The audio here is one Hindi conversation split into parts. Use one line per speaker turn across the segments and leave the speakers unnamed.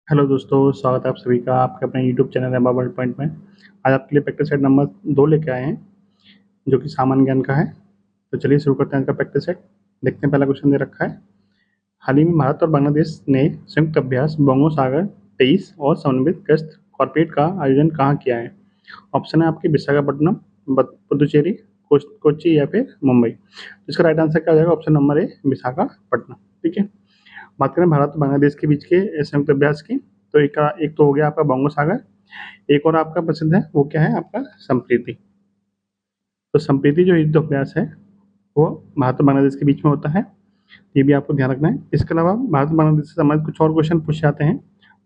हेलो दोस्तों, स्वागत है आप सभी का आपके अपने YouTube channel ember world point में। आज आपके लिए प्रैक्टिस सेट नंबर 2 लेके आए हैं, जो कि सामान्य ज्ञान का है। तो चलिए शुरू करते हैं आज का प्रैक्टिस सेट। देखते हैं, पहला क्वेश्चन दे रखा है। हाल ही में भारत और बांग्लादेश ने संयुक्त अभ्यास बंगो सागर 23 और समन्वित गश्त कॉर्पोरेट का आयोजन कहाँ किया है? ऑप्शन है आपकी विशाखापट्टनम, पुदुचेरी, कोच्चि या फिर मुंबई। तो इसका राइट आंसर क्या हो जाएगा? Option number A, Visakhapatnam. ठीक है। बात करें भारत और बांग्लादेश के बीच के संयुक्त अभ्यास की, तो एक तो हो गया आपका बंगो सागर। एक और आपका प्रसिद्ध है, वो क्या है आपका? संप्रीति। तो संप्रीति जो युद्ध अभ्यास है, वो भारत और बांग्लादेश के बीच में होता है। ये भी आपको ध्यान रखना है। इसके अलावा भारत और बांग्लादेश से संबंधित कुछ और क्वेश्चन पूछे जाते हैं।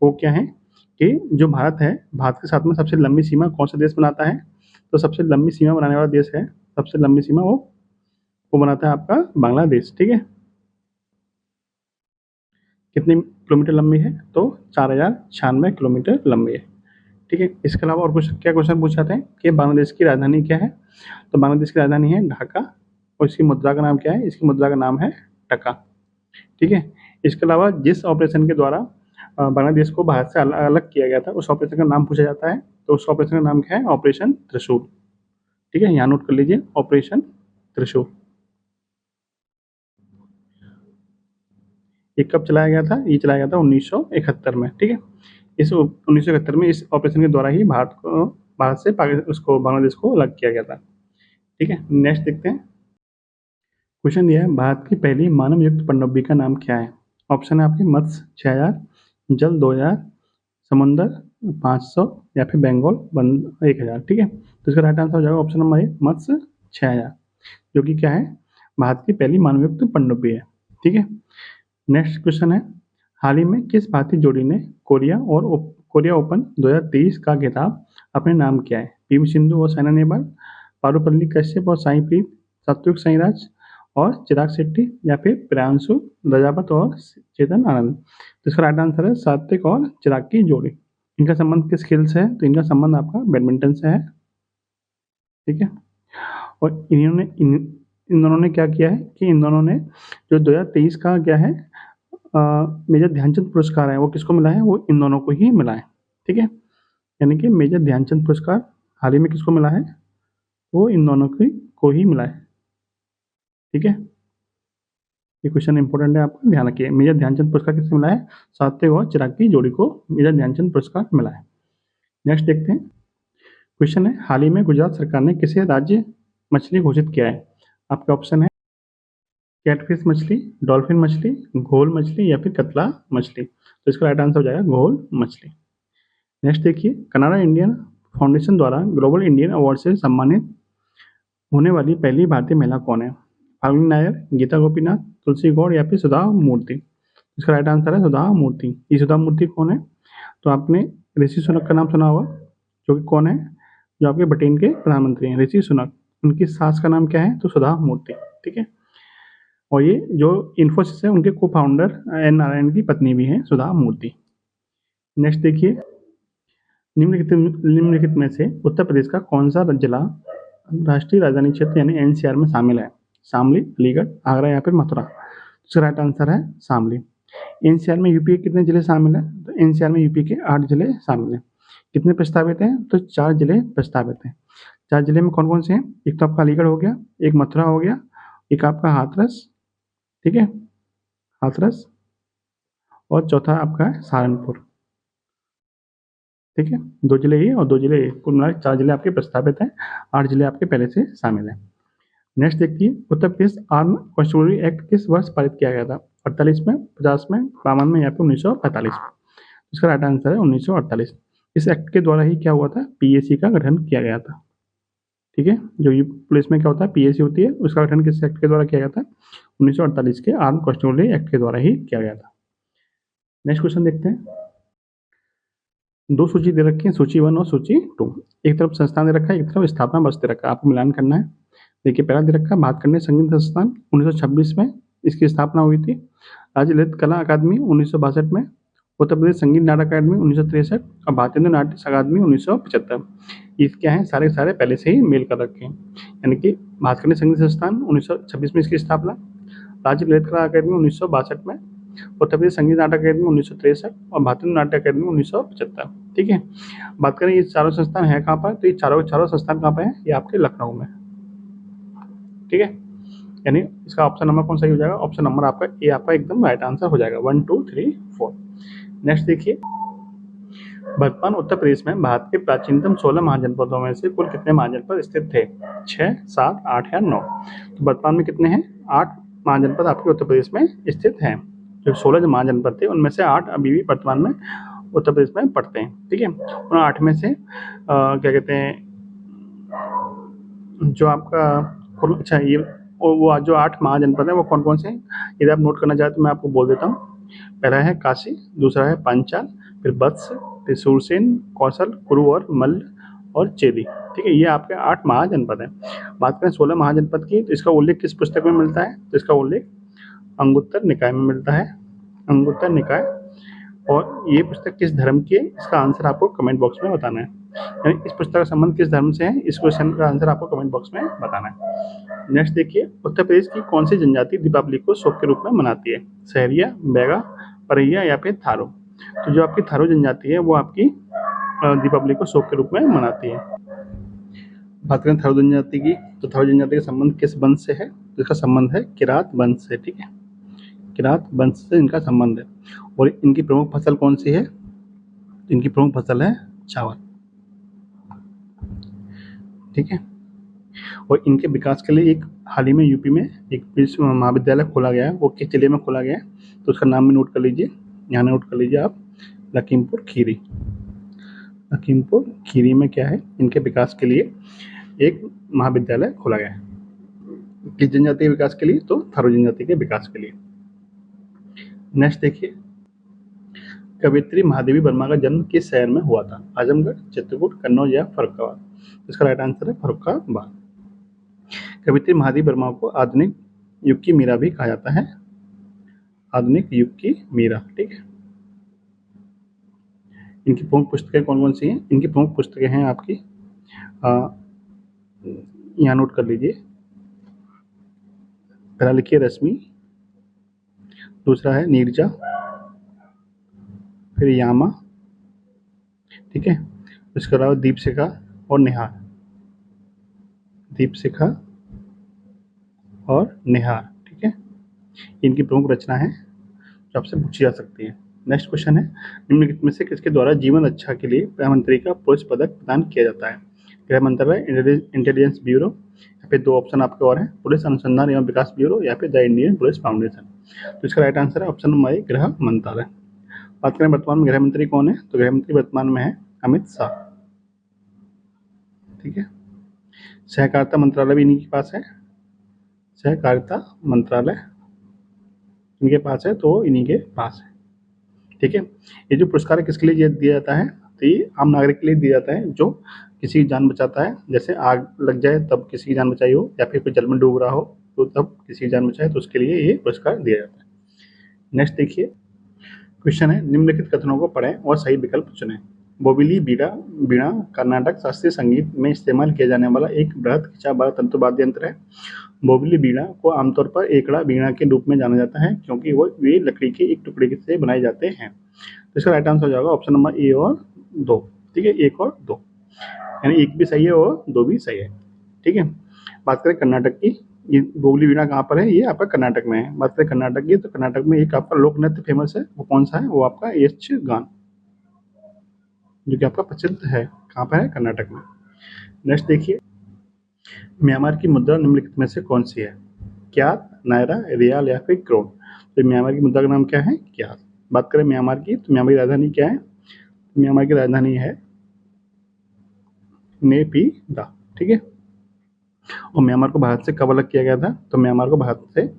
वो क्या है कि जो भारत है, भारत के साथ में सबसे लंबी सीमा कौन सा देश बनाता है? तो सबसे लंबी सीमा बनाने वाला देश है, सबसे लंबी सीमा वो बनाता है आपका बांग्लादेश। ठीक है। कितनी किलोमीटर लंबी है? तो 4096 किलोमीटर लंबी है। ठीक है। इसके अलावा और कुछ क्या क्वेश्चन पूछ जाते हैं कि बांग्लादेश की राजधानी क्या है? तो बांग्लादेश की राजधानी है ढाका। और इसकी मुद्रा का नाम क्या है? इसकी मुद्रा का नाम है टका। ठीक है। इसके अलावा जिस ऑपरेशन के द्वारा बांग्लादेश को भारत से अलग किया गया था, उस ऑपरेशन का नाम पूछा जाता है। तो उस ऑपरेशन का नाम क्या है? ऑपरेशन त्रिशूल। ठीक है, यहाँ नोट कर लीजिए, ऑपरेशन त्रिशूल। ये कब चलाया गया था? ये चलाया गया था 1971 में। ठीक है। इस 1971 में इस ऑपरेशन के द्वारा ही भारत से उसको बांग्लादेश को अलग किया गया था। ठीक है। नेक्स्ट देखते हैं। क्वेश्चन दिया है, भारत की पहली मानव युक्त पनडुब्बी का नाम क्या है? ऑप्शन है आपके मत्स्य 6000, जल 2000, समुंदर 500 या फिर बंगाल 1000। ठीक है। तो इसका राइट आंसर हो जाएगा ऑप्शन नंबर ए, मत्स्य 6000, जो कि क्या है? भारत की पहली मानव युक्त पनडुब्बी है। ठीक है। नेक्स्ट क्वेश्चन है, हाल ही में किस भारतीय जोड़ी ने कोरिया ओपन 2023 का खिताब अपने नाम किया है? पीवी सिंधु और साइना नेहवाल, पारुपल्ली कश्यप और साई प्रीत, सात्विक साईराज और चिराग शेट्टी, या फिर प्रियांशु रजावत और चेतन आनंद। तो इसका राइट आंसर है सात्विक और चिराग की जोड़ी। इनका संबंध किस खेल से है? तो इनका संबंध आपका बैडमिंटन से है। ठीक है। और इन दोनों ने क्या किया है कि इन दोनों ने जो 2023 का क्या है मेजर ध्यानचंद पुरस्कार है, वो किसको मिला है? वो इन दोनों को ही मिला है। ठीक है। यानी कि मेजर ध्यानचंद पुरस्कार हाल ही में किसको मिला है? वो इन दोनों को ही मिला है। ठीक है। ये क्वेश्चन इंपॉर्टेंट है, आपको ध्यान रखिए। मेजर ध्यानचंद पुरस्कार किसको मिला है? सात्विक और चिराग की जोड़ी को मेजर ध्यानचंद पुरस्कार मिला है। नेक्स्ट देखते हैं। क्वेश्चन है, हाल ही में गुजरात सरकार ने किसे राज्य मछली घोषित किया है? आपका ऑप्शन है कैटफिश मछली, डॉल्फिन मछली, घोल मछली या फिर कतला मछली। तो इसका राइट आंसर हो जाएगा घोल मछली। नेक्स्ट देखिए, कनाडा इंडियन फाउंडेशन द्वारा ग्लोबल इंडियन अवार्ड से सम्मानित होने वाली पहली भारतीय महिला कौन है? फाल्गुनी नायर, गीता गोपीनाथ, तुलसी गौड़ या फिर सुधा मूर्ति। इसका राइट आंसर है सुधा मूर्ति। ये सुधा मूर्ति कौन है? तो आपने ऋषि सुनक का नाम सुना होगा, जो कि कौन है? जो आपके ब्रिटेन के प्रधानमंत्री हैं, ऋषि सुनक। उनकी सास का नाम क्या है? तो सुधा मूर्ति। ठीक है। और ये जो इन्फोसिस है, उनके को फाउंडर एन नारायण की पत्नी भी हैं, सुधा मूर्ति। नेक्स्ट देखिए, निम्नलिखित में से उत्तर प्रदेश का कौन सा जिला राष्ट्रीय राजधानी क्षेत्र यानी एनसीआर में शामिल है? शामली, अलीगढ़, आगरा या फिर मथुरा। इसका राइट आंसर है शामली। एनसीआर में यूपी के कितने जिले शामिल हैं? तो एनसीआर में यूपी के 8 जिले शामिल हैं। कितने प्रस्तावित हैं? तो 4 जिले प्रस्तावित हैं। 4 जिले में कौन कौन से हैं? एक तो आपका अलीगढ़ हो गया, एक मथुरा हो गया, एक आपका हाथरस, ठीक है, हाथरस, और चौथा आपका है सहारनपुर। ठीक है। 2 जिले ये और 2 जिले ये, कुल मिला 4 जिले आपके प्रस्तावित हैं, 8 जिले आपके पहले से शामिल हैं। नेक्स्ट देखिए, उत्तर प्रदेश आर्म कॉन्स्टिट्यूशनरी एक्ट किस वर्ष पारित किया गया था? 48 में, 50 में, 52 में या फिर 1945 में। इसका राइट आंसर है 1948। इस एक्ट के द्वारा ही क्या हुआ था? पीएसी का गठन किया गया था। ठीक है। जो ये पुलिस में क्या होता है, पीएसी होती है, उसका गठन किस एक्ट के द्वारा किया गया था? 1948 के आर्म कॉन्स्टिट्यूशनरी एक्ट के द्वारा ही किया गया था। नेक्स्ट क्वेश्चन देखते हैं। 2 सूची दे रखी है, सूची 1 और सूची 2। एक तरफ संस्थान दे रखा है, एक तरफ स्थापना वर्ष दे रखा है, आपको मिलान करना है। देखिए, पहला दे रखा है भारत कन्या संगीत संस्थान 1926 में इसकी स्थापना हुई थी। राज्य ललित कला अकादमी 1962 में, उत्तर प्रदेश संगीत नाटक अकादमी 1963 और भारतीय नाट्य अकादमी 1975। ये क्या है? सारे सारे पहले से ही मेल कर रखे हैं। यानी कि भारत कन्या संगीत संस्थान 1926 में इसकी स्थापना, राज्य ललित कला अकादमी 1962 में, उत्तर प्रदेश संगीत नाटक अकादमी 1963 और भारतीय नाट्य अकादमी 1975। ठीक है, बात करें ये चारों संस्थान है कहाँ पर, तो ये चारों संस्थान कहाँ पर है, ये आपके लखनऊ में। ठीक है, यानी इसका ऑप्शन नंबर कौन सही हो जाएगा, ऑप्शन नंबर आपका ए आपका एकदम राइट आंसर हो जाएगा, 1 2 3 4। नेक्स्ट देखिए, वर्तमान उत्तर प्रदेश में भारत के प्राचीनतम 16 महाजनपदों में से कुल कितने महाजनपद स्थित थे, 6, 7, 8 या 9। तो वर्तमान में कितने हैं, 8 महाजनपद आपके उत्तर प्रदेश में स्थित हैं। जो 16 जो महाजनपद थे उनमें से 8 अभी भी वर्तमान में उत्तर प्रदेश में पड़ते हैं। ठीक है, उन 8 में से क्या कहते हैं, जो आपका अच्छा ये वो जो 8 महाजनपद हैं वो कौन कौन से हैं, यदि आप नोट करना चाहें तो मैं आपको बोल देता हूँ। पहला है काशी, दूसरा है पांचाल, फिर वत्स, फिर सूरसेन, कौशल, कुरु और मल्ल और चेदी। ठीक है, ये आपके 8 महाजनपद हैं। बात करें 16 महाजनपद की, तो इसका उल्लेख किस पुस्तक में मिलता है, तो इसका उल्लेख अंगुत्तर निकाय में मिलता है, अंगुत्तर निकाय। और ये पुस्तक किस धर्म की है, इसका आंसर आपको कमेंट बॉक्स में बताना है। यानी इस पुस्तक का संबंध किस धर्म से है, इस क्वेश्चन का आंसर आपको कमेंट बॉक्स में बताना है। नेक्स्ट देखिए, उत्तर प्रदेश की कौन सी जनजाति दीपावली को शोक के रूप में मनाती है, सहरिया, बैगा, परैया या फिर थारू। तो जो आपकी थारू जनजाति है वो आपकी दीपावली को शोक के रूप में मनाती है। बात करें थारू जनजाति की, तो थारू जनजाति का संबंध किस वंश से है, इसका संबंध है किरात वंश से। ठीक है, किरात वंश से इनका संबंध है। और इनकी प्रमुख फसल कौन सी है, इनकी प्रमुख फसल है चावल। ठीक है, और इनके विकास के लिए एक हाल ही में यूपी में एक विश्व महाविद्यालय खोला गया है, वो किस जिले में खोला गया है, तो उसका नाम भी नोट कर लीजिए, यहाँ नोट कर लीजिए आप, लखीमपुर खीरी। लखीमपुर खीरी में क्या है, इनके विकास के लिए एक महाविद्यालय खोला गया है। किस जनजाति के विकास के लिए, तो थारू जनजाति के विकास के लिए। नेक्स्ट देखिए, कवियत्री महादेवी वर्मा का जन्म किस शहर में हुआ था, आजमगढ़, चित्रकूट, कन्नौज या फर्रुखाबाद। इसका राइट आंसर है फर्रुखाबाद। कवियत्री महादेवी वर्मा को आधुनिक युग की मीरा भी कहा जाता है, आधुनिक युग की मीरा। ठीक है, इनकी प्रमुख पुस्तकें कौन कौन सी हैं, इनकी प्रमुख पुस्तकें हैं आपकी, यहाँ नोट कर लीजिए। पहला लिखिए रश्मि, दूसरा है नीरजा, फिर यामा। ठीक है, इसके अलावा दीपशिखा और निहार, दीपशिखा और निहार। ठीक है, इनकी प्रमुख रचना है जो आपसे पूछी जा सकती है। नेक्स्ट क्वेश्चन है, निम्नलिखित में से किसके द्वारा जीवन रक्षा के लिए गृहमंत्री का पुलिस पदक प्रदान किया जाता है, गृह मंत्रालय, इंटेलिजेंस ब्यूरो, या फिर 2 ऑप्शन आपके और हैं, पुलिस अनुसंधान एवं विकास ब्यूरो या फिर द इंडियन पुलिस फाउंडेशन। तो इसका राइट आंसर है ऑप्शन नंबर ए, गृह मंत्रालय। बात करें वर्तमान में गृह मंत्री कौन है, तो गृह मंत्री वर्तमान में है अमित शाह। ठीक है, सहकारिता मंत्रालय भी इन्हीं के पास है, सहकारिता मंत्रालय इनके पास है, तो इन्हीं के पास है। ठीक है, ये जो पुरस्कार है किसके लिए दिया जाता है, तो ये आम नागरिक के लिए दिया जाता है जो किसी की जान बचाता है, जैसे आग लग जाए तब किसी की जान बचाई हो, या फिर कोई जल में डूब रहा हो तो तब किसी की जान बचाए, तो उसके लिए ये पुरस्कार दिया जाता है। नेक्स्ट देखिए, क्वेश्चन है, निम्नलिखित कथनों को पढ़ें और सही विकल्प चुनें। बोबिली बीड़ा कर्नाटक शास्त्रीय संगीत में इस्तेमाल किया जाने वाला एक बृहद खिंचा वाला तंतु वाद्य यंत्र है। बोबिली बीड़ा को आमतौर पर एकड़ा बीड़ा के रूप में जाना जाता है, क्योंकि वे लकड़ी के एक टुकड़े से बनाए जाते हैं। तो इसका राइट आंसर हो जाएगा ऑप्शन नंबर ए और 2। ठीक है, 1 और 2, यानी 1 भी सही है और 2 भी सही है। ठीक है, बात करें कर्नाटक की, ये बोबली वीणा कहाँ पर है, ये आपका कर्नाटक में है। बात करें कर्नाटक की, तो कर्नाटक में एक आपका लोक नृत्य फेमस है, वो कौन सा है, वो आपका यक्षगान, जो कि आपका प्रसिद्ध है, कहाँ पर है, कर्नाटक में। नेक्स्ट देखिए, म्यांमार की मुद्रा निम्नलिखित में से कौन सी है, क्यात, नायरा, रियाल या फिर क्रोन। तो म्यांमार की मुद्रा का नाम क्या है, क्यात। बात करें म्यांमार की, तो म्यांमार की राजधानी क्या है, म्यांमार की राजधानी है नेपीदा। ठीक है, और म्यांमार को भारत से कब अलग किया गया था, तो म्यांमार को भारत से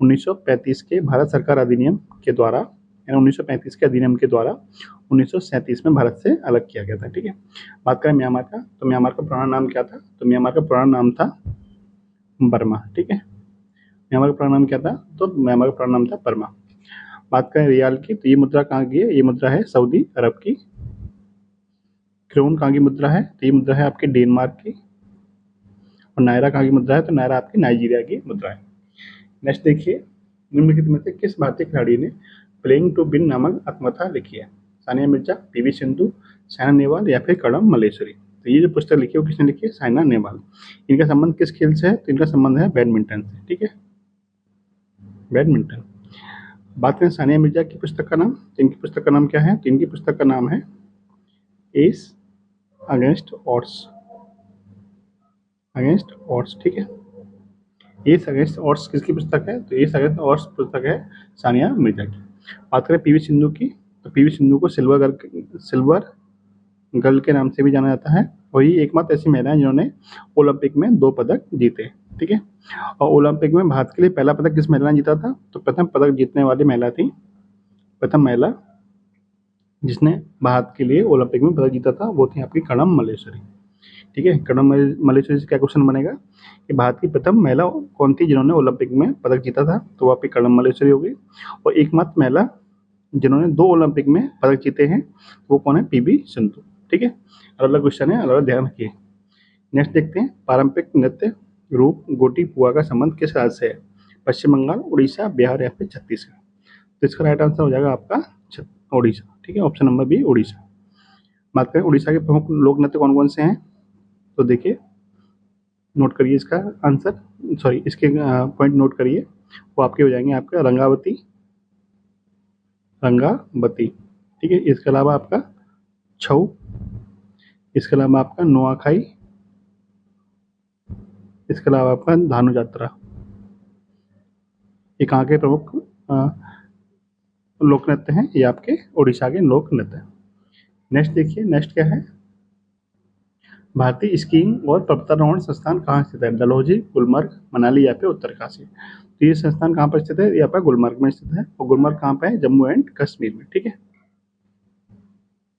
1935 के भारत सरकार अधिनियम के द्वारा, यानी 1935 के अधिनियम के द्वारा 1937 में भारत से अलग किया गया था। ठीक है, बात करें म्यांमार का, तो म्यांमार का पुराना नाम क्या था, तो म्यांमार का पुराना नाम था बर्मा। ठीक है, म्यांमार का पुराना नाम क्या था, तो म्यांमार का पुराना नाम था बर्मा। बात करें रियाल की, तो ये मुद्रा कहाँ की है, ये मुद्रा है सऊदी अरब की। क्रोन कहाँ की मुद्रा है, तो ये मुद्रा है आपकी डेनमार्क की। और नायरा कहाँ की मुद्रा है, तो नायरा आपकी नाइजीरिया की मुद्रा है। नेक्स्ट देखिए, निम्नलिखित में से किस भारतीय खिलाड़ी ने प्लेइंग टू विन नामक आत्मकथा लिखी है? सानिया मिर्जा, पीवी सिंधु, साइना नेहवाल या फिर कड़म मल्लेश्वरी? तो ये जो पुस्तक लिखी है वो किसने लिखी है? साइना नेहवाल। इनका संबंध किस खेल से है? तो इनका संबंध है बैडमिंटन से। ठीक है, बैडमिंटन। बात करें सानिया मिर्जा की पुस्तक का नाम, तो इनकी पुस्तक का नाम क्या है? तो इनकी पुस्तक का नाम है S against odds, against odds. ठीक है, एस अगेंस्ट ऑड्स किसकी पुस्तक है? तो एस अगेंस्ट ऑड्स पुस्तक है सानिया मिर्जा की। बात करें पीवी सिंधु की, तो पीवी सिंधु को सिल्वर गर्ल के नाम से भी जाना जाता है। वही एकमात्र ऐसी महिला है जिन्होंने ओलंपिक में 2 पदक जीते। ठीक है, और ओलंपिक में भारत के लिए पहला पदक किस महिला ने जीता था? तो प्रथम पदक जीतने वाली महिला थी, प्रथम महिला जिसने भारत के लिए ओलंपिक में पदक जीता था वो थी आपकी कड़म मल्लेश्वरी। ठीक है, कड़म मल्लेश्वरी से क्या क्वेश्चन बनेगा कि भारत की प्रथम महिला कौन थी जिन्होंने ओलंपिक में पदक जीता था? तो वो आपकी कड़म मल्लेश्वरी होगी। और एकमात्र महिला जिन्होंने 2 ओलंपिक में पदक जीते हैं वो कौन है? पीवी सिंधु। ठीक है, अलग अलग क्वेश्चन है, अलग अलग ध्यान रखिए। नेक्स्ट देखते हैं, पारंपरिक नृत्य रूप गोटी पुआ का संबंध किस राज्य से है? पश्चिम बंगाल, उड़ीसा, बिहार या फिर छत्तीसगढ़? तो इसका राइट आंसर हो जाएगा आपका उड़ीसा। ठीक है, ऑप्शन नंबर बी उड़ीसा। बात करें उड़ीसा के प्रमुख लोक नृत्य कौन कौन से हैं? तो देखिए, नोट करिए इसका आंसर, सॉरी इसके पॉइंट नोट करिए। वो आपके हो जाएंगे आपका रंगावती, रंगावती। ठीक है, इसके अलावा आपका छऊ, इसके अलावा आपका नुआखाई, इसके अलावा आपका धानु यात्रा। ये कहाँ के प्रमुख लोक नृत्य हैं? ये आपके उड़ीसा के लोक नृत्य। नेक्स्ट देखिए, नेक्स्ट क्या है? भारतीय स्कीइंग और पर्वतारोहण संस्थान कहाँ स्थित है? डलहौजी, गुलमर्ग, मनाली या फिर उत्तरकाशी? तो ये संस्थान कहाँ पर स्थित है? ये आपका गुलमर्ग में स्थित है। और गुलमर्ग कहाँ पे है? जम्मू एंड कश्मीर में। ठीक है,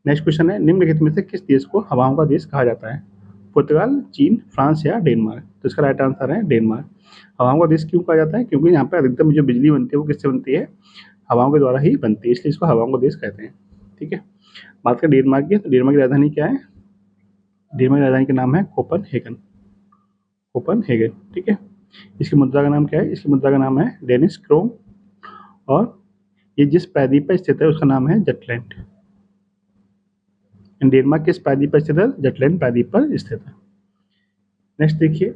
नेक्स्ट क्वेश्चन है, निम्नलिखित में से किस देश को हवाओं का देश कहा जाता है? पुर्तगाल, चीन, फ्रांस या डेनमार्क? तो इसका राइट आंसर है डेनमार्क। हवाओं का देश क्यों कहा जाता है? क्योंकि यहाँ पे अधिकतम जो बिजली बनती है वो किससे बनती है? हवाओं के द्वारा ही बनती है, इसलिए इसको हवाओं का देश कहते हैं। ठीक है, बात करें डेनमार्क की, तो डेनमार्क की राजधानी क्या है? डेनमार्क की राजधानी का नाम है कोपनहेगन, कोपनहेगन। ठीक है, इसकी मुद्रा का नाम क्या है? इसकी मुद्रा का नाम है डेनिश क्रोन। और ये जिस प्रायद्वीप पर स्थित है उसका नाम है जटलैंड। डेनमार्क किस प्रायद्वीप पर स्थित है? जटलैंड प्रायद्वीप पर स्थित है। नेक्स्ट देखिए,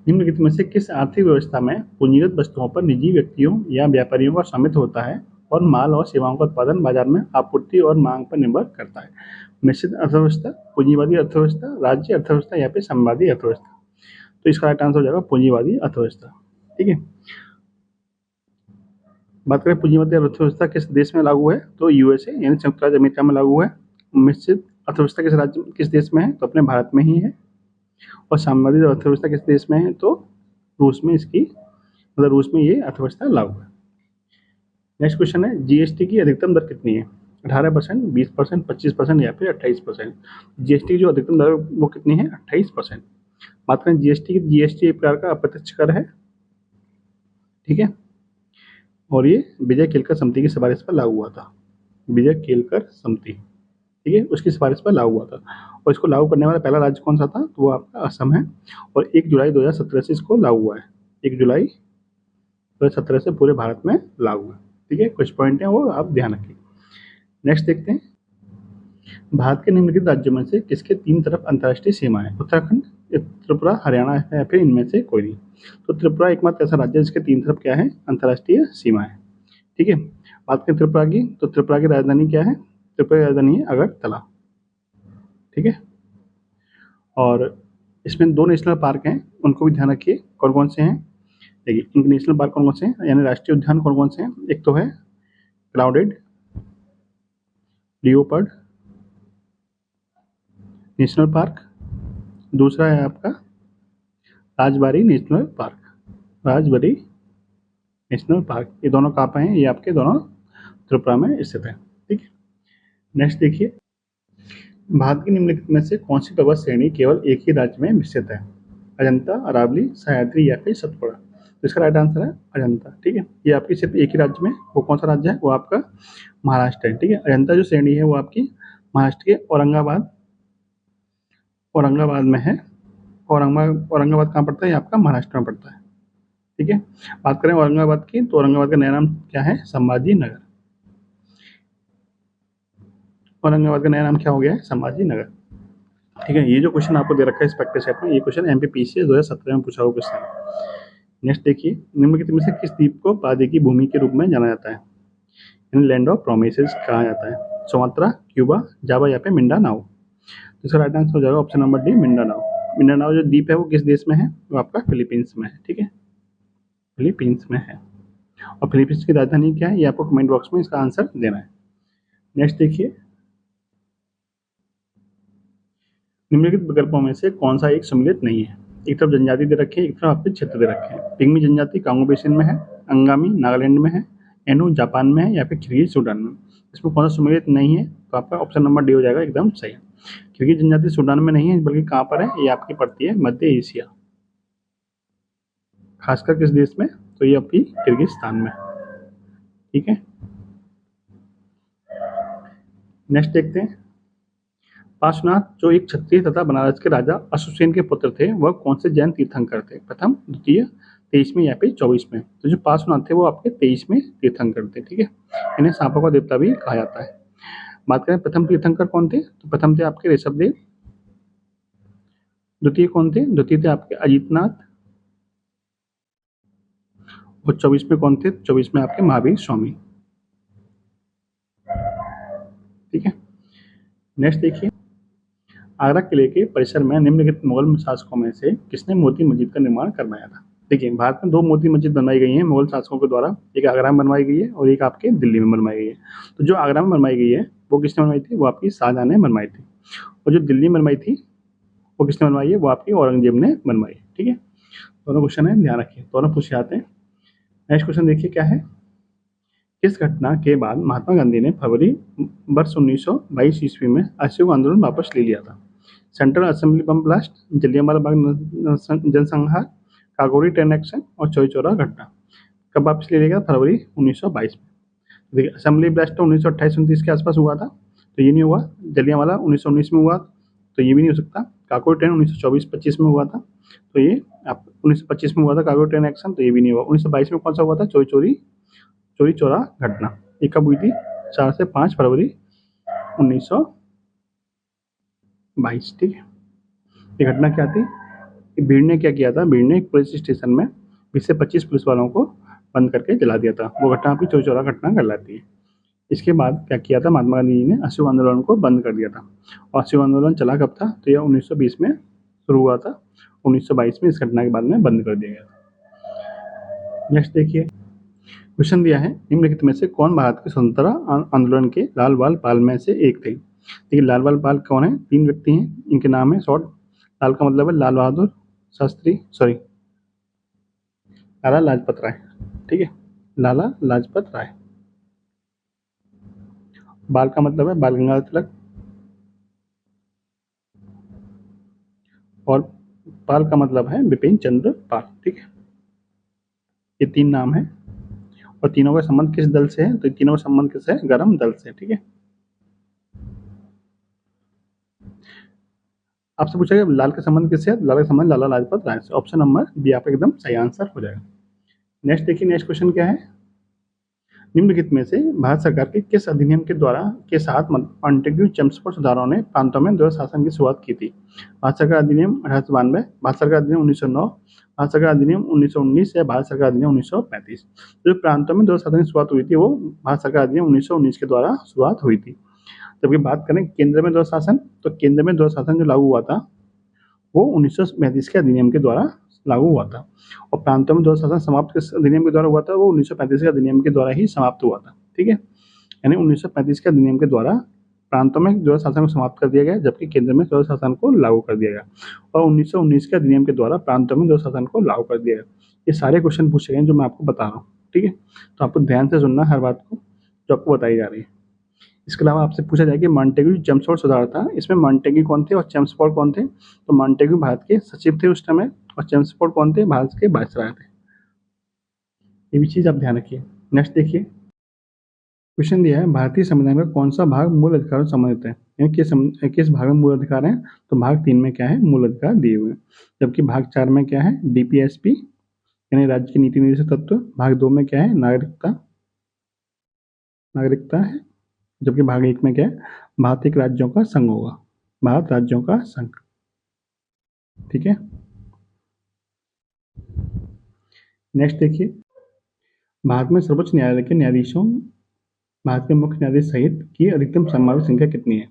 निम्नलिखित में से किस आर्थिक व्यवस्था में पूंजीगत वस्तुओं पर निजी व्यक्तियों या व्यापारियों का स्वामित्व होता है और माल और सेवाओं का उत्पादन बाजार में आपूर्ति और मांग पर निर्भर करता है? मिश्रित अर्थव्यवस्था, पूंजीवादी अर्थव्यवस्था, राज्य अर्थव्यवस्था या फिर संवादी अर्थव्यवस्था? तो इसका राइट आंसर हो जाएगा पूंजीवादी अर्थव्यवस्था। ठीक है, बात करें पूंजीवादी अर्थव्यवस्था किस देश में लागू है? तो यूएसए यानी संयुक्त राज्य अमेरिका में लागू है। मिश्रित अर्थव्यवस्था किस राज्य किस देश में है? तो अपने भारत में ही है। और साम्यवादी अर्थव्यवस्था किस देश में है? तो रूस में इसकी मतलब रूस में ये अर्थव्यवस्था लागू है। नेक्स्ट क्वेश्चन है, जीएसटी की अधिकतम दर कितनी है? 18%, 20%, 25% या फिर 28%? जीएसटी की जो अधिकतम दर वो कितनी है? 28%। बात करें जीएसटी की, जीएसटी एक प्रकार का अप्रत्यक्ष कर है। ठीक है, और ये विजय केलकर समिति की सिफारिश पर लागू हुआ था, विजय केलकर समिति। ठीक है, उसकी सिफारिश पर लागू हुआ था। और इसको लागू करने वाला पहला राज्य कौन सा था? तो वो आपका असम है। और 1 जुलाई 2017 से इसको लागू हुआ है, 1 जुलाई 2017 से पूरे भारत में लागू है। ठीक है, कुछ पॉइंट हैं वो आप ध्यान रखिए। नेक्स्ट देखते हैं, भारत के निम्नलिखित राज्यों में से किसके 3 तरफ अंतर्राष्ट्रीय सीमा है? उत्तराखंड, त्रिपुरा, हरियाणा या फिर इनमें से कोई नहीं? तो त्रिपुरा एकमात्र ऐसा राज्य है जिसके 3 तरफ क्या है? अंतर्राष्ट्रीय सीमा है। ठीक है, बात करें त्रिपुरा की, तो त्रिपुरा की राजधानी क्या है? त्रिपुरा की राजधानी है अगरतला। ठीक है, और इसमें 2 नेशनल पार्क हैं, उनको भी ध्यान रखिए कौन कौन से हैं। देखिए, इनके नेशनल पार्क कौन कौन से हैं यानी राष्ट्रीय उद्यान कौन कौन से हैं? एक तो है क्लाउडेड लियोपर्ड नेशनल पार्क, दूसरा है आपका Rajbari national park, Rajbari national park. ये दोनों कहाँ पे हैं? ये आपके दोनों त्रिपुरा में स्थित है। ठीक है, नेक्स्ट देखिए, भारत की निम्नलिखित में से कौन सी पर्वत श्रेणी केवल एक ही राज्य में विस्तृत है? अजंता, अरावली, सह्याद्री या फिर सतपुड़ा? तो इसका राइट आंसर है अजंता। ठीक है, ये आपकी सिर्फ एक ही राज्य में, वो कौन सा राज्य है? वो आपका महाराष्ट्र है। ठीक है, अजंता जो श्रेणी है वो आपकी महाराष्ट्र के औरंगाबाद, औरंगाबाद में है। औरंगाबाद कहाँ पड़ता है? ये आपका महाराष्ट्र में पड़ता है। ठीक है। बात करें औरंगाबाद की, तो औरंगाबाद का नया नाम क्या है? संभाजी नगर। औरंगाबाद का नया नाम क्या हो गया है? संभाजी नगर। ठीक है, ये जो क्वेश्चन आपको दे रखा है इस प्रैक्टिस सेट में, ये क्वेश्चन एमपीपीसी 2017 में पूछा हुआ क्वेश्चन है। नेक्स्ट देखिए, निम्नलिखित में से किस द्वीप को पादी की भूमि के रूप में जाना जाता है? इन लैंड ऑफ प्रोमिसेस कहा जाता है? सुमात्रा, क्यूबा, जावा या फिर मिंडानाओ? तो इसका राइट आंसर हो जाएगा option number D, Mindanao. Mindanao जो द्वीप है वो किस देश में है? वो आपका फिलीपींस में है। ठीक है, फिलीपींस में है। और फिलीपींस की राजधानी क्या है, ये आपको कमेंट बॉक्स में इसका आंसर देना है। नेक्स्ट देखिए, निम्नलिखित विकल्पों में से कौन सा एक सम्मिलित नहीं है? एक तरफ जनजाति दे रखे हैं, एक तरफ आपके क्षेत्र दे रखे हैं। पिग्मी जनजाति कांगो बेसिन में है, अंगामी नागालैंड में है, एनु जापान में है या फिर किर्गिज सूडान में? इसमें कौन सा सम्मिलित नहीं है? तो आपका ऑप्शन नंबर डी हो जाएगा एकदम सही। किर्गिज जनजाति सूडान में नहीं है, बल्कि कहाँ पर है? ये आपकी पड़ती है मध्य एशिया। खासकर किस देश में? तो ये आपकी किर्गिस्तान में। ठीक है, नेक्स्ट देखते हैं। पार्श्वनाथ जो एक क्षत्रिय तथा बनारस के राजा अश्वसेन के पुत्र थे, वह कौन से जैन तीर्थंकर थे? प्रथम, द्वितीय, 23वें या फिर 24वें? तो जो पार्श्वनाथ थे वो आपके 23वें तीर्थंकर थे। ठीक है, इन्हें सांपों का देवता भी कहा जाता है। बात करें प्रथम तीर्थंकर कौन थे, तो प्रथम थे आपके ऋषभदेव। द्वितीय कौन थे? द्वितीय थे आपके अजितनाथ। और 24वें कौन थे? 24वें आपके महावीर स्वामी। ठीक है, नेक्स्ट देखिए, आगरा किले के परिसर में निम्नलिखित मुगल शासकों में से किसने मोती मस्जिद का निर्माण करवाया था? देखिए, भारत में 2 मोती मस्जिद बनवाई गई हैं मुगल शासकों के द्वारा। एक आगरा में बनवाई गई है और एक आपके दिल्ली में बनवाई गई है। तो जो आगरा में बनवाई गई है वो किसने बनवाई थी? वो आपकी शाहजहां ने बनवाई थी। और जो दिल्ली में बनवाई थी वो किसने बनवाई है? वो आपकी औरंगजेब ने बनवाई है। ठीक है, दोनों क्वेश्चन है, ध्यान रखिए, दोनों पूछे जाते हैं। नेक्स्ट क्वेश्चन देखिए क्या है। किस घटना के बाद महात्मा गांधी ने फरवरी वर्ष 1922 ईस्वी में असहयोग आंदोलन वापस ले लिया था? Central assembly bomb blast, Jallianwala Bagh जनसंहार, काकोरी ट्रेन एक्शन और चौरी चौरा घटना? कब वापस ले लिया गया? फरवरी 1922 में। देखिए, असेंबली ब्लास्ट तो 1928-29 के आसपास हुआ था, तो ये नहीं हुआ। जलियांवाला 1919 में हुआ, तो ये भी नहीं हो सकता। काकोरी ट्रेन 1924-25 में हुआ था, तो ये आप 1925 में हुआ था काकोरी ट्रेन एक्शन, तो ये भी नहीं हुआ। 1922 में कौन सा हुआ था? चौरी चौरा घटना। ये कब हुई थी? 4 से 5 फरवरी 1922। ठीक है, ये घटना क्या थी? भीड़ ने क्या किया था? भीड़ ने एक पुलिस स्टेशन में 20 से 25 पुलिस वालों को बंद करके जला दिया था। वो घटना आपकी चौरी चौरा घटना कहलाती है। इसके बाद क्या किया था? महात्मा गांधी जी ने असहयोग आंदोलन को बंद कर दिया था। और असहयोग आंदोलन चला कब था? तो यह 1920 में शुरू हुआ था, 1922 में इस घटना के बाद में बंद कर दिया गया था। नेक्स्ट देखिए, क्वेश्चन दिया है, निम्नलिखित में से कौन भारत के स्वतंत्रता आंदोलन के लाल बाल पाल में से एक थे? देखिए, लाल बाल पाल कौन है? 3 व्यक्ति हैं, इनके नाम है शॉर्ट। लाल का मतलब है लाल बहादुर शास्त्री, सॉरी लाला लाजपत राय। ठीक है, लाला लाजपत राय। बाल का मतलब है बाल गंगाधर तिलक। और पाल का मतलब है बिपिन चंद्र पाल। ठीक है, ये 3 नाम है। और तीनों का संबंध किस दल से है? तो तीनों का संबंध किस है? गरम दल से। ठीक है, आपसे पूछा गया लाल का संबंध किससे है? लाल का संबंध लाला लाजपत राय से। ऑप्शन नंबर बी आपका एकदम सही आंसर हो जाएगा। नेक्स्ट देखिए, नेक्स्ट क्वेश्चन क्या है। निम्नलिखित में से भारत सरकार के किस अधिनियम के द्वारा के साथ मॉन्टेग्यू चेम्सफोर्ड सुधारों ने प्रांतों में द्वैध शासन की शुरुआत की थी? भारत सरकार अधिनियम 1892, भारत सरकार अधिनियम 1909, भारत सरकार अधिनियम 1919 या भारत सरकार अधिनियम 1935? जो प्रांतों में द्वैध शासन की शुरुआत हुई थी वो भारत सरकार अधिनियम 1919 के द्वारा शुरुआत हुई थी। जबकि बात करें केंद्र में द्वैध शासन, तो केंद्र में द्वैध शासन जो लागू हुआ था वो 1935 के अधिनियम के द्वारा लागू हुआ था। और प्रांतों में द्वैध शासन समाप्त किस अधिनियम के द्वारा हुआ था? वो 1935 के अधिनियम के द्वारा ही समाप्त हुआ था। ठीक है, यानी 1935 के अधिनियम के द्वारा प्रांतों में द्वैध शासन को समाप्त कर दिया गया, जबकि केंद्र में द्वैध शासन को लागू कर दिया गया। और 1919 के अधिनियम के द्वारा प्रांतों में द्वैध शासन को लागू कर दिया गया। ये सारे क्वेश्चन पूछे गए जो मैं आपको बता रहा हूँ। ठीक है, तो आपको ध्यान से सुनना हर बात को जो आपको बताई जा रही है। इसके अलावा आपसे पूछा जाए कि मॉन्टेग्यू चेम्सफोर्ड सुधार था, इसमें मॉन्टेग्यू कौन थे और चेम्सफोर्ड कौन थे? तो मॉन्टेग्यू भारत के सचिव थे उस समय, और चेम्सफोर्ड कौन थे? भारत के वायसराय थे। ये भी चीज आप ध्यान रखिए। नेक्स्ट देखिए, क्वेश्चन दिया है, भारतीय संविधान का कौन सा भाग मूल अधिकारों से संबंधित है? यानी किस भाग में मूल अधिकार है? तो भाग 3 में क्या है? मूल अधिकार दिए हुए हैं। जबकि भाग 4 में क्या है? डीपीएसपी यानी राज्य की नीति निर्देशक तत्व। भाग 2 में क्या है, नागरिकता है, जबकि भाग 1 में क्या है, भारत एक राज्यों का संघ होगा, भारत राज्यों का संघ। ठीक है, नेक्स्ट देखिए, भारत में सर्वोच्च न्यायालय के न्यायाधीशों, भारत के मुख्य न्यायाधीश सहित की अधिकतम संभावित संख्या कितनी है?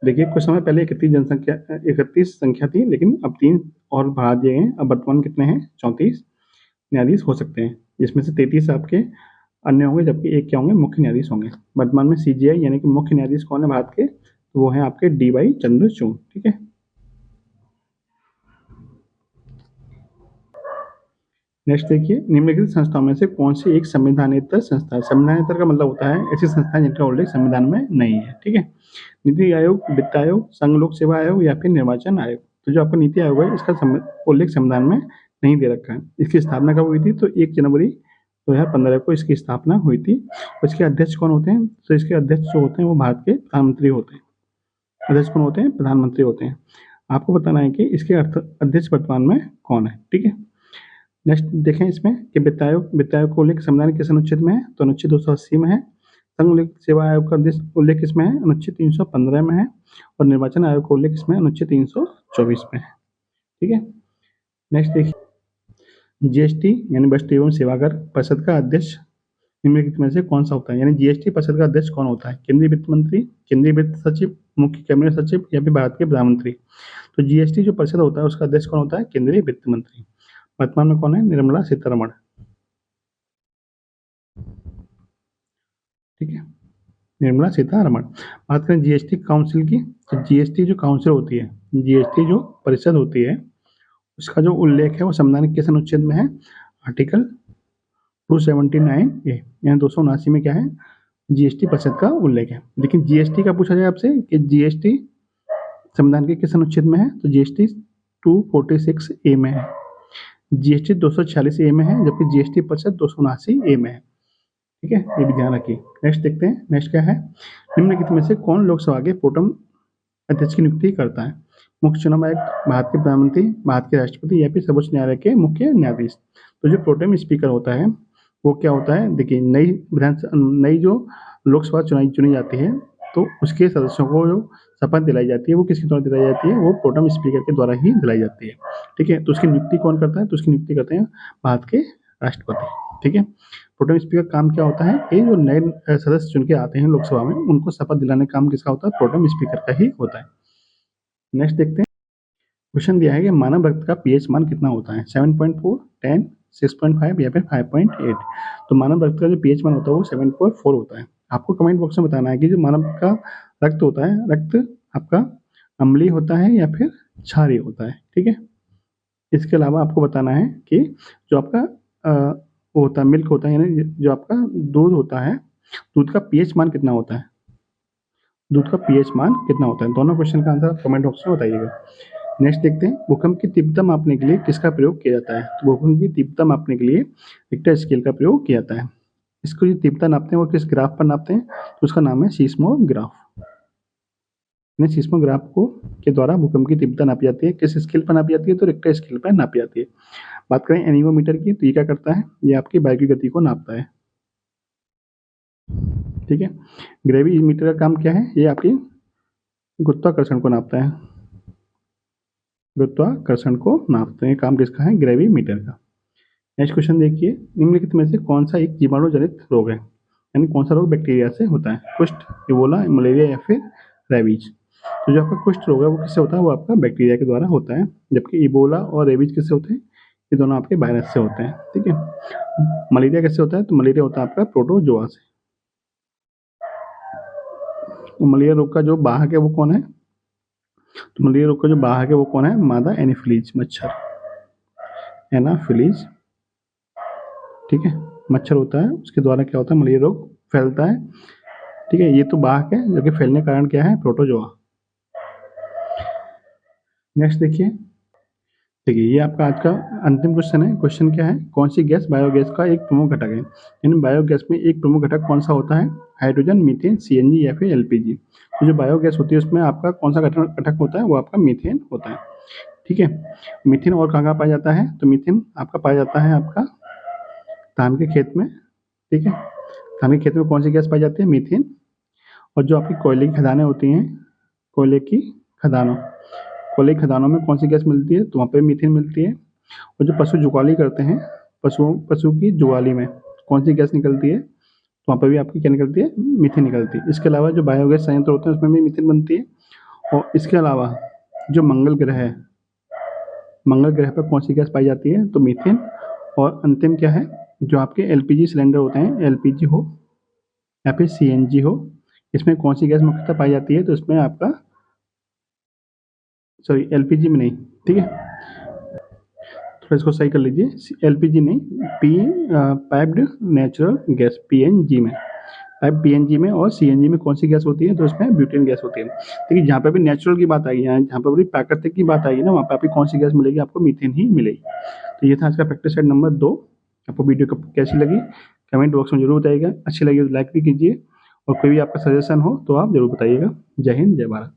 देखिए, कुछ समय पहले 31 संख्या थी, लेकिन अब 3 और बढ़ा दिए गए। अब वर्तमान कितने हैं, 34 न्यायाधीश हो सकते हैं, जिसमें से 33 आपके अन्य होंगे, जबकि एक क्या होंगे, मुख्य न्यायाधीश होंगे। वर्तमान में सीजेआई यानी कि मुख्य न्यायाधीश कौन है भारत के, तो वो है आपके DY चंद्रचूड़। ठीक है, नेक्स्ट देखिए, निम्नलिखित संस्थाओं में से कौन सी एक संविधानेतर संस्था है? संविधानेतर का मतलब होता है ऐसी संस्थाएं जिनका उल्लेख संविधान में नहीं है। ठीक है, नीति आयोग, वित्त आयोग, संघ लोक सेवा आयोग या फिर निर्वाचन आयोग। तो जो आपका नीति आयोग है, इसका उल्लेख संविधान में नहीं दे रखा है। इसकी स्थापना कब हुई थी, तो 1 जनवरी 2015 को इसकी स्थापना हुई थी। इसके अध्यक्ष कौन होते हैं, तो इसके अध्यक्ष जो होते हैं वो भारत के प्रधानमंत्री होते हैं। अध्यक्ष कौन होते हैं, प्रधानमंत्री होते हैं। आपको बताना है कि इसके अध्यक्ष वर्तमान में कौन है। ठीक है, नेक्स्ट देखें इसमें कि वित्त आयोग को उल्लेख संविधान के किस अनुच्छेद में है, तो अनुच्छेद 280 में है। संघ लोक सेवा आयोग का उल्लेख किसमें है, अनुच्छेद 315 में है। और निर्वाचन आयोग का उल्लेख इसमें अनुच्छेद 324 में है। ठीक है, नेक्स्ट देखिए, जीएसटी यानी वस्तु एवं सेवाकर परिषद का अध्यक्ष निम्नलिखित में से कौन सा होता है? यानी जीएसटी परिषद का अध्यक्ष कौन होता है? केंद्रीय वित्त मंत्री, केंद्रीय वित्त सचिव, मुख्य कैबिनेट सचिव या फिर भारत के प्रधानमंत्री। तो जीएसटी जो परिषद होता है उसका अध्यक्ष कौन होता है? केंद्रीय वित्त मंत्री। वर्तमान में कौन है? निर्मला सीतारमण। ठीक है, निर्मला सीतारमण। बात करें जीएसटी काउंसिल की, तो जीएसटी जो काउंसिल होती है, जीएसटी जो परिषद होती है, उसका जो उल्लेख है वो संविधान के किस अनुच्छेद में है? आर्टिकल 279A यानी 279 में क्या है, जीएसटी परिषद का उल्लेख है। लेकिन जीएसटी का पूछा जाए आपसे कि जीएसटी संविधान के किस अनुच्छेद में है, तो जीएसटी 246A में है, जीएसटी 246A में है, जबकि जीएसटी परिषद 279A में है। ठीक है, ये भी ध्यान रखिए। नेक्स्ट देखते हैं, नेक्स्ट क्या है, निम्नलिखित में से कौन लोकसभा के प्रोटेम अध्यक्ष की नियुक्ति करता है? मुख्य चुनाव आयुक्त, भारत के प्रधानमंत्री, भारत के राष्ट्रपति या फिर सर्वोच्च न्यायालय के मुख्य न्यायाधीश। तो जो प्रोटेम स्पीकर होता है वो क्या होता है, देखिए, नई जो लोकसभा चुनी जाती है, तो उसके सदस्यों को जो शपथ दिलाई जाती है वो किसके द्वारा दिलाई जाती है? वो प्रोटेम स्पीकर के द्वारा ही दिलाई जाती है। ठीक है, तो उसकी नियुक्ति कौन करता है? तो उसकी नियुक्ति करते हैं भारत के राष्ट्रपति। ठीक है, प्रोटेम स्पीकर काम क्या होता है कि जो नए सदस्य चुन के आते हैं लोकसभा में, उनको शपथ दिलाने का काम किसका होता है? प्रोटेम स्पीकर का ही होता है। नेक्स्ट देखते हैं, क्वेश्चन दिया है कि मानव रक्त का पीएच मान कितना होता है? 7.4, 10, 6.5 या फिर 5.8। तो मानव रक्त का जो पीएच मान होता है वो 7.4 होता है। आपको कमेंट बॉक्स में बताना है कि जो मानव का रक्त होता है, रक्त आपका अम्लीय होता है या फिर क्षारीय होता है। ठीक है, इसके अलावा आपको बताना है कि जो आपका वो होता है मिल्क होता है, यानी जो आपका दूध होता है, दूध का पीएच मान कितना होता है? दूध का पीएच मान कितना होता है? दोनों क्वेश्चन का आंसर कमेंट बॉक्स में बताइएगा। नेक्स्ट देखते हैं, भूकंप की तीव्रता मापने के लिए किसका प्रयोग किया जाता है? तो भूकंप की तीव्रता मापने के लिए रिक्टर स्केल का प्रयोग किया जाता है। इसको जो तीव्रता नापते हैं वो किस ग्राफ पर नापते हैं? तो उसका नाम है सीस्मोग्राफ। सीस्मोग्राफ को के द्वारा भूकंप की तीव्रता नापी जाती है। किस स्केल पर नापी जाती है? तो रिक्टर स्केल पर नापी जाती है। बात करें एनीमोमीटर की, तो ये क्या करता है? ये आपकी वायु की गति को नापता है। ठीक है, ग्रेविमीटर का काम क्या है? ये आपकी गुरुत्वाकर्षण को नापता है। गुरुत्वाकर्षण को नापते हैं, काम किसका है? ग्रेविमीटर का। नेक्स्ट क्वेश्चन देखिए, निम्नलिखित में से कौन सा एक जीवाणु जनित रोग है? यानी कौन सा रोग बैक्टीरिया से होता है? कुष्ठ, इबोला, मलेरिया या फिर रेबीज। तो जो आपका कुष्ठ रोग है वो किससे होता है? वो आपका बैक्टीरिया के द्वारा होता है, जबकि इबोला और रेबीज किससे होते हैं? ये दोनों आपके वायरस से होते हैं। ठीक है, मलेरिया कैसे होता है? तो मलेरिया होता है आपका प्रोटोजोआ से। तो मलेरिया रोग का जो वाहक है वो कौन है? तो मलेरिया रोग का जो वाहक है वो कौन है? मादा एनाफिलीज मच्छर, एनाफिलीज। ठीक है, मच्छर होता है, उसके द्वारा क्या होता है? मलेरिया रोग फैलता है। ठीक है, ये तो वाहक है, जो कि फैलने का कारण क्या है? प्रोटोजोआ। नेक्स्ट देखिए, ये आपका आज का अंतिम क्वेश्चन है। क्वेश्चन क्या है? कौन सी गैस बायोगैस का एक प्रमुख घटक है? यानी बायोगैस में एक प्रमुख घटक कौन सा होता है? हाइड्रोजन, मीथेन, सीएनजी या फिर एलपीजी। तो जो बायोगैस होती है उसमें आपका कौन सा घटक होता है? वो आपका मीथेन होता है। ठीक है, मीथेन और कहाँ पाया जाता है? तो मीथेन आपका पाया जाता है आपका धान के खेत में, ठीक है, धान के खेत में कौन सी गैस पाई जाती है? मीथेन। और जो आपकी कोयले की खदानें होती हैं, कोयले की खदानों कोयले की खदानों में कौन सी गैस मिलती है? तो वहाँ पे मीथेन मिलती है। और जो पशु जुगाली करते हैं, पशु की जुगाली में कौन सी गैस निकलती है? तो वहाँ पर भी आपकी क्या निकलती है? मीथेन निकलती है। इसके अलावा जो बायोगैस संयंत्र होते हैं उसमें भी मीथेन बनती है। और इसके अलावा जो मंगल ग्रह है, मंगल ग्रह पर कौन सी गैस पाई जाती है? तो मीथेन। और अंतिम क्या है? जो आपके एलपीजी सिलेंडर होते हैं, एलपीजी हो या फिर सीएनजी हो, इसमें कौन सी गैस मुख्यतः पाई जाती है? तो इसमें आपका, सॉरी, एलपीजी में नहीं, ठीक है, थोड़ा इसको सही कर लीजिए। एलपीजी नहीं, पाइप्ड नेचुरल गैस, पीएनजी में, पाइप पीएनजी में। और सीएनजी में कौन सी गैस होती है? तो इसमें ब्यूटेन गैस होती है। देखिए जहाँ पे भी नेचुरल की बात आएगी, जहाँ पे भी प्राकृतिक की बात आएगी ना, वहाँ पे आपकी कौन सी गैस मिलेगी? आपको मीथेन ही मिलेगी। तो ये था आज का प्रैक्टिस सेट नंबर 2। आपको वीडियो कैसी लगी कमेंट बॉक्स में जरूर बताइएगा। अच्छी लगी तो लाइक भी कीजिए, और कोई भी आपका सजेशन हो तो आप जरूर बताइएगा। जय हिंद, जय भारत।